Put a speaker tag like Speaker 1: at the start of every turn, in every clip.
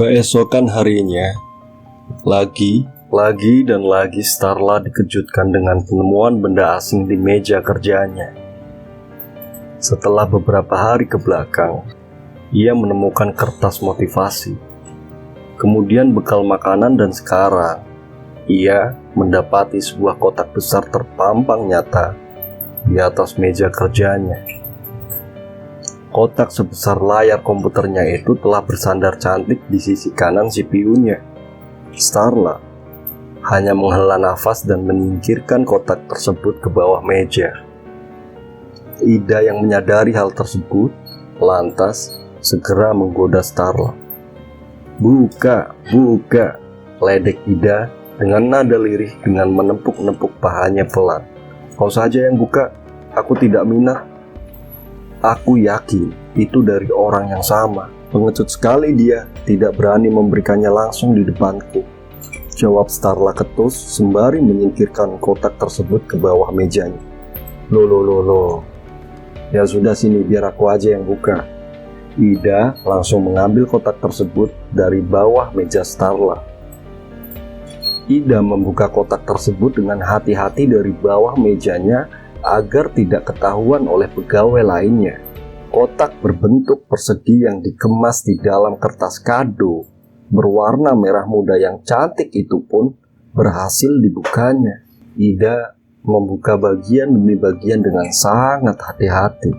Speaker 1: Keesokan harinya, lagi dan lagi Starla dikejutkan dengan penemuan benda asing di meja kerjanya. Setelah beberapa hari ke belakang, ia menemukan kertas motivasi, kemudian bekal makanan, dan sekarang ia mendapati sebuah kotak besar terpampang nyata di atas meja kerjanya. Kotak sebesar layar komputernya itu telah bersandar cantik di sisi kanan CPU-nya. Starla hanya menghela nafas dan menyingkirkan kotak tersebut ke bawah meja. Ida yang menyadari hal tersebut lantas segera menggoda Starla. Buka, ledek Ida dengan nada lirih dengan menepuk-nepuk pahanya pelan. Kau saja yang buka, aku tidak minat. Aku yakin itu dari orang yang sama. Pengecut sekali dia, tidak berani memberikannya langsung di depanku, jawab Starla ketus sembari menyingkirkan kotak tersebut ke bawah mejanya. Loh. Ya sudah, sini biar aku aja yang buka. Ida langsung mengambil kotak tersebut dari bawah meja Starla. Ida membuka kotak tersebut dengan hati-hati dari bawah mejanya agar tidak ketahuan oleh pegawai lainnya. Kotak berbentuk persegi yang dikemas di dalam kertas kado berwarna merah muda yang cantik itu pun berhasil dibukanya. Ida membuka bagian demi bagian dengan sangat hati-hati.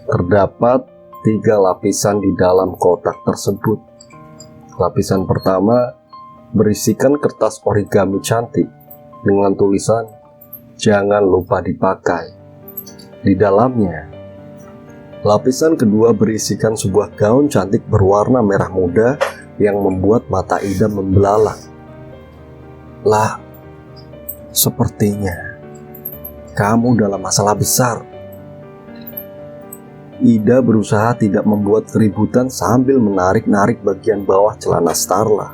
Speaker 1: Terdapat 3 lapisan di dalam kotak tersebut. Lapisan pertama berisikan kertas origami cantik dengan tulisan "Jangan lupa dipakai" di dalamnya. Lapisan kedua berisikan sebuah gaun cantik berwarna merah muda yang membuat mata Ida membelalak. Lah, sepertinya kamu dalam masalah besar. Ida berusaha tidak membuat keributan sambil menarik-narik bagian bawah celana Starla.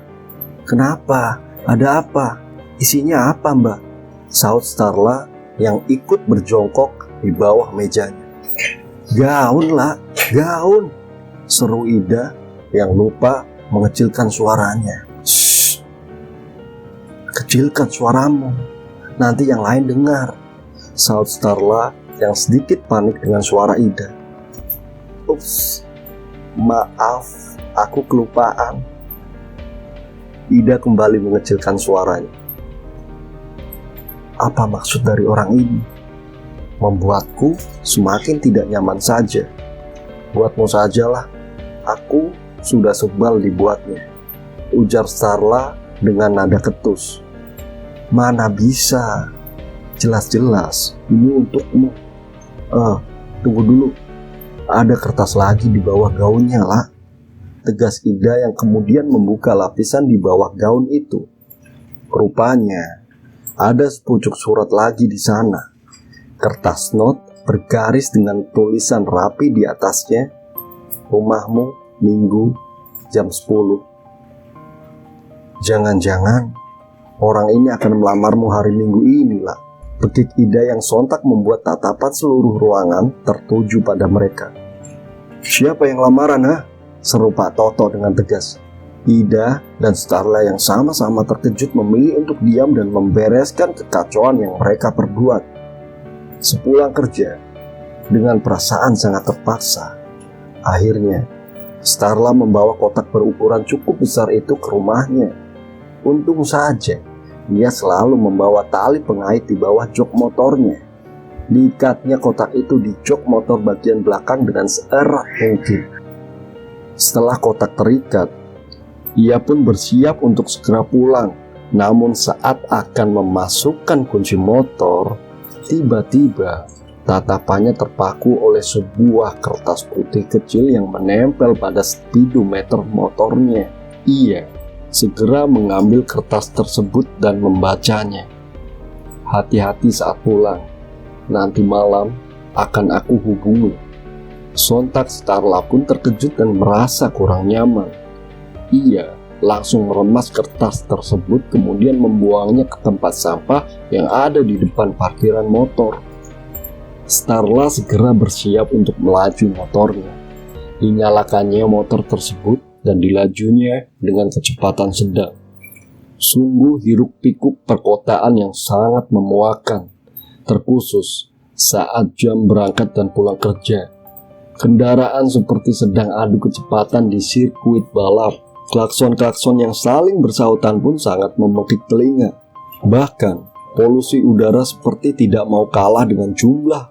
Speaker 1: Kenapa? Ada apa? Isinya apa, Mbak? Saut Starla yang ikut berjongkok di bawah mejanya. Gaun lah, gaun, seru Ida yang lupa mengecilkan suaranya. Shh, kecilkan suaramu, nanti yang lain dengar, saut Starla yang sedikit panik dengan suara Ida. Ups, maaf, aku kelupaan. Ida kembali mengecilkan suaranya. Apa maksud dari orang ini? Membuatku semakin tidak nyaman saja. Buatmu sajalah, aku sudah sebal dibuatnya, ujar Starla dengan nada ketus. Mana bisa, jelas-jelas ini untukmu. Tunggu dulu, ada kertas lagi di bawah gaunnya lah, tegas Ida yang kemudian membuka lapisan di bawah gaun itu. Rupanya ada sepucuk surat lagi di sana. Kertas not bergaris dengan tulisan rapi di atasnya. Rumahmu Minggu jam 10. Jangan-jangan orang ini akan melamarmu hari Minggu inilah, pekik Ida yang sontak membuat tatapan seluruh ruangan tertuju pada mereka. Siapa yang lamaran, ha? Seru Pak Toto dengan tegas. Ida dan Starla yang sama-sama terkejut memilih untuk diam dan membereskan kekacauan yang mereka perbuat. Sepulang kerja, dengan perasaan sangat terpaksa, akhirnya Starla membawa kotak berukuran cukup besar itu ke rumahnya. Untung saja, ia selalu membawa tali pengait di bawah jok motornya. Diikatnya kotak itu di jok motor bagian belakang dengan seerat mungkin. Setelah kotak terikat, ia pun bersiap untuk segera pulang. Namun saat akan memasukkan kunci motor, tiba-tiba tatapannya terpaku oleh sebuah kertas putih kecil yang menempel pada speedometer motornya. Ia segera mengambil kertas tersebut dan membacanya. Hati-hati saat pulang, nanti malam akan aku hubungi. Sontak Starla pun terkejut dan merasa kurang nyaman. Ia langsung meremas kertas tersebut kemudian membuangnya ke tempat sampah yang ada di depan parkiran motor. Starla segera bersiap untuk melaju motornya. Dinyalakannya motor tersebut dan dilajunya dengan kecepatan sedang. Sungguh hiruk-pikuk perkotaan yang sangat memuakkan, terkhusus saat jam berangkat dan pulang kerja. Kendaraan seperti sedang adu kecepatan di sirkuit balap. Klakson-klakson yang saling bersautan pun sangat memekik telinga. Bahkan, polusi udara seperti tidak mau kalah dengan jumlah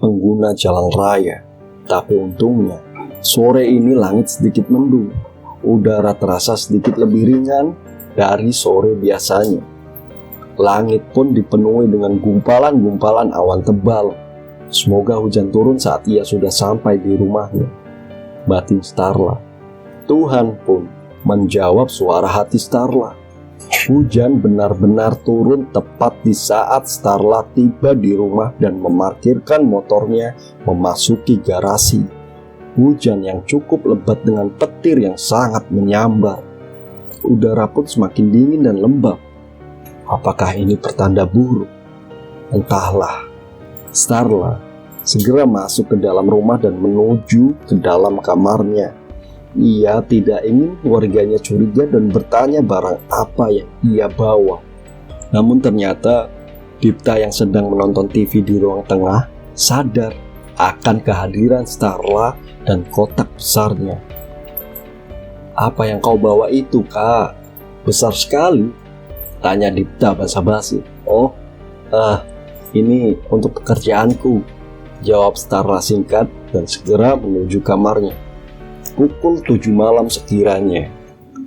Speaker 1: pengguna jalan raya. Tapi untungnya, sore ini langit sedikit mendung. Udara terasa sedikit lebih ringan dari sore biasanya. Langit pun dipenuhi dengan gumpalan-gumpalan awan tebal. Semoga hujan turun saat ia sudah sampai di rumahnya, batin Starla. Tuhan pun menjawab suara hati Starla. Hujan benar-benar turun tepat di saat Starla tiba di rumah dan memarkirkan motornya memasuki garasi. Hujan yang cukup lebat dengan petir yang sangat menyambar. Udara pun semakin dingin dan lembab. Apakah ini pertanda buruk? Entahlah. Starla segera masuk ke dalam rumah dan menuju ke dalam kamarnya. Ia tidak ingin warganya curiga dan bertanya barang apa yang ia bawa. Namun ternyata Dipta yang sedang menonton TV di ruang tengah sadar akan kehadiran Starla dan kotak besarnya. "Apa yang kau bawa itu, Kak? Besar sekali," tanya Dipta basa-basi. "Oh, ini untuk pekerjaanku," jawab Starla singkat dan segera menuju kamarnya. Pukul 7 malam sekiranya,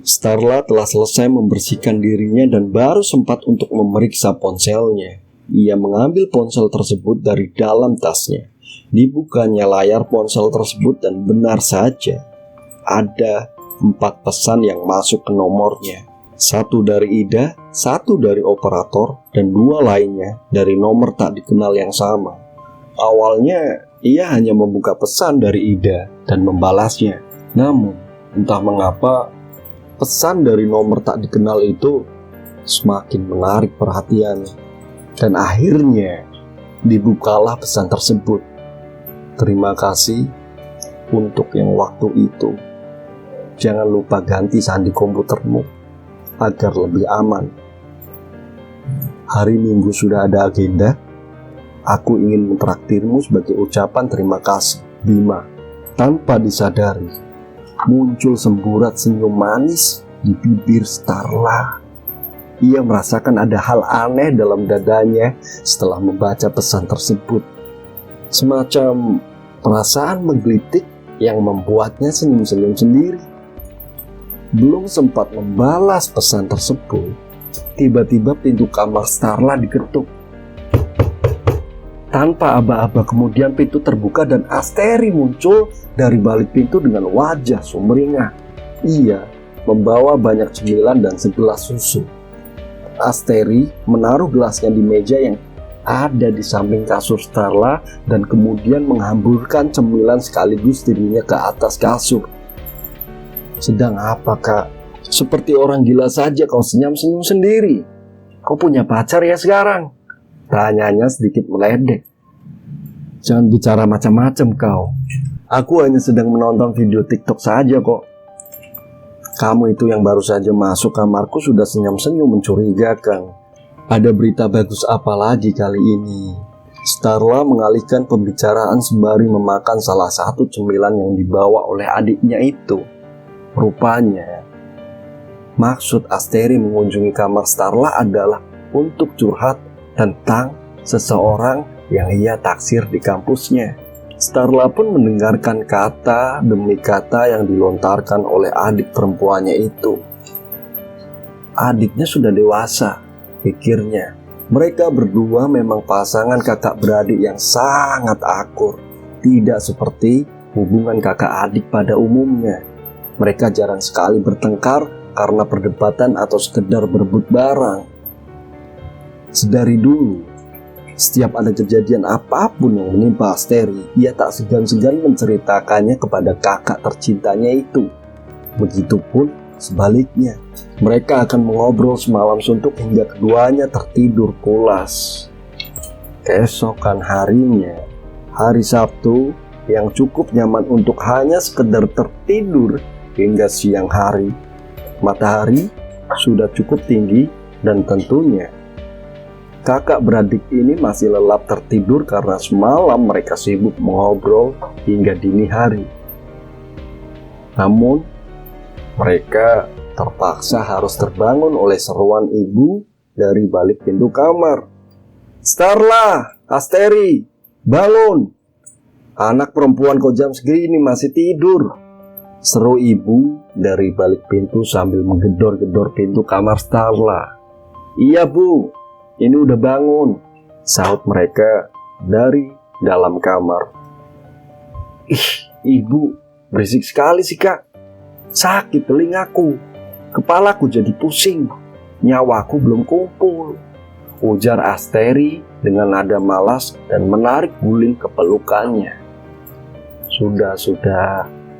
Speaker 1: Starla telah selesai membersihkan dirinya dan baru sempat untuk memeriksa ponselnya. Ia mengambil ponsel tersebut dari dalam tasnya. Dibukanya layar ponsel tersebut dan benar saja ada 4 pesan yang masuk ke nomornya. 1 dari Ida, 1 dari operator, dan 2 lainnya dari nomor tak dikenal yang sama. Awalnya ia hanya membuka pesan dari Ida dan membalasnya. Namun entah mengapa pesan dari nomor tak dikenal itu semakin menarik perhatiannya. Dan akhirnya dibukalah pesan tersebut. "Terima kasih untuk yang waktu itu. Jangan lupa ganti sandi komputermu agar lebih aman. Hari Minggu sudah ada agenda. Aku ingin mentraktirmu sebagai ucapan terima kasih, Bima." Tanpa disadari, muncul semburat senyum manis di bibir Starla. Ia merasakan ada hal aneh dalam dadanya setelah membaca pesan tersebut. Semacam perasaan menggelitik yang membuatnya senyum-senyum sendiri. Belum sempat membalas pesan tersebut, tiba-tiba pintu kamar Starla diketuk. Tanpa aba-aba kemudian pintu terbuka dan Asteri muncul dari balik pintu dengan wajah sumringah. Ia membawa banyak cemilan dan segelas susu. Asteri menaruh gelasnya di meja yang ada di samping kasur Starla dan kemudian menghamburkan cemilan sekaligus dirinya ke atas kasur. "Sedang apa, Kak? Seperti orang gila saja kau senyum-senyum sendiri. Kau punya pacar ya sekarang?" tanyanya sedikit meledek. "Jangan bicara macam-macam kau. Aku hanya sedang menonton video TikTok saja kok. Kamu itu yang baru saja masuk kamarku sudah senyum-senyum mencurigakan. Ada berita bagus apa lagi kali ini?" Starla mengalihkan pembicaraan sembari memakan salah satu cemilan yang dibawa oleh adiknya itu. Rupanya, maksud Asteri mengunjungi kamar Starla adalah untuk curhat tentang seseorang yang ia taksir di kampusnya. Starla pun mendengarkan kata demi kata yang dilontarkan oleh adik perempuannya itu. Adiknya sudah dewasa, pikirnya. Mereka berdua memang pasangan kakak beradik yang sangat akur. Tidak seperti hubungan kakak adik pada umumnya. Mereka jarang sekali bertengkar karena perdebatan atau sekedar berebut barang. Sedari dulu, setiap ada kejadian apapun yang menimpa Asteri, ia tak segan-segan menceritakannya kepada kakak tercintanya itu. Begitupun sebaliknya, mereka akan mengobrol semalam suntuk hingga keduanya tertidur pulas. Keesokan harinya, hari Sabtu yang cukup nyaman untuk hanya sekedar tertidur, hingga siang hari. Matahari sudah cukup tinggi dan tentunya kakak beradik ini masih lelap tertidur karena semalam mereka sibuk mengobrol hingga dini hari. Namun, mereka terpaksa harus terbangun oleh seruan ibu dari balik pintu kamar. "Starla, Asteri, bangun! Anak perempuan kok jam segini masih tidur?" seru ibu dari balik pintu sambil menggedor-gedor pintu kamar Starla. "Iya bu, ini udah bangun," sahut mereka dari dalam kamar. "Ih, ibu, berisik sekali sih kak. Sakit telingaku, kepalaku jadi pusing, nyawaku belum kumpul," ujar Asteri dengan nada malas dan menarik guling ke pelukannya. Sudah,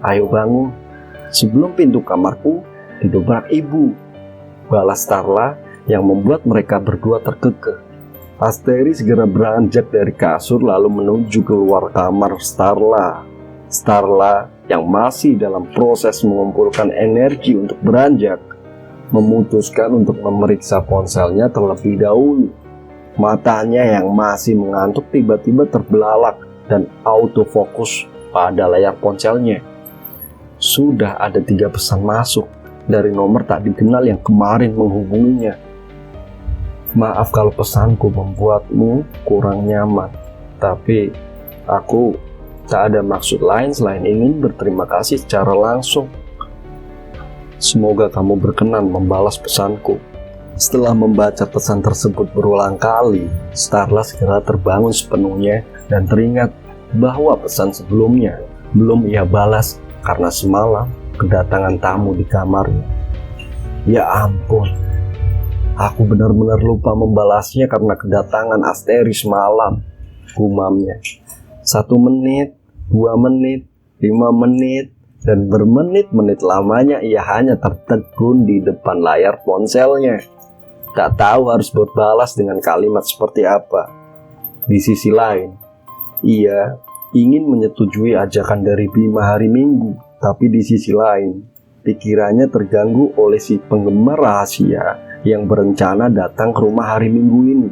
Speaker 1: ayo bangun, sebelum pintu kamarku didobrak ibu," balas Starla yang membuat mereka berdua terkekeh. Asteri segera beranjak dari kasur lalu menuju keluar kamar Starla. Starla yang masih dalam proses mengumpulkan energi untuk beranjak, memutuskan untuk memeriksa ponselnya terlebih dahulu. Matanya yang masih mengantuk tiba-tiba terbelalak dan autofokus pada layar ponselnya. Sudah ada 3 pesan masuk dari nomor tak dikenal yang kemarin menghubunginya. "Maaf kalau pesanku membuatmu kurang nyaman, tapi aku tak ada maksud lain selain ingin berterima kasih secara langsung. Semoga kamu berkenan membalas pesanku." Setelah membaca pesan tersebut berulang kali, Starla segera terbangun sepenuhnya dan teringat bahwa pesan sebelumnya belum ia balas karena semalam kedatangan tamu di kamarnya. "Ya ampun, aku benar-benar lupa membalasnya karena kedatangan Asteri semalam," gumamnya. 1 menit, 2 menit, 5 menit, dan bermenit-menit lamanya ia hanya tertegun di depan layar ponselnya. Tak tahu harus berbalas dengan kalimat seperti apa. Di sisi lain, ia ingin menyetujui ajakan dari Bima hari Minggu, tapi di sisi lain, pikirannya terganggu oleh si penggemar rahasia yang berencana datang ke rumah hari Minggu ini.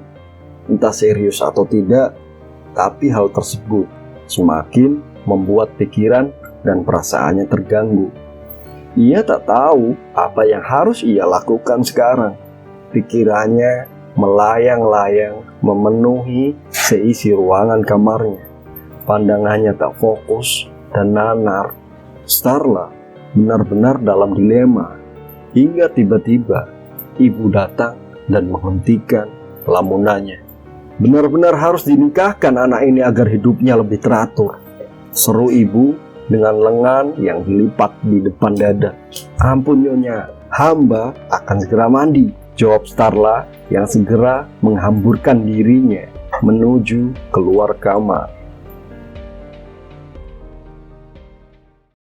Speaker 1: Entah serius atau tidak, tapi hal tersebut semakin membuat pikiran dan perasaannya terganggu. Ia tak tahu apa yang harus ia lakukan sekarang. Pikirannya melayang-layang memenuhi seisi ruangan kamarnya. Pandangannya tak fokus dan nanar. Starla benar-benar dalam dilema. Hingga tiba-tiba ibu datang dan menghentikan lamunannya. "Benar-benar harus dinikahkan anak ini agar hidupnya lebih teratur," seru ibu dengan lengan yang dilipat di depan dada. "Ampun nyonya, hamba akan segera mandi," jawab Starla yang segera menghamburkan dirinya menuju keluar kamar.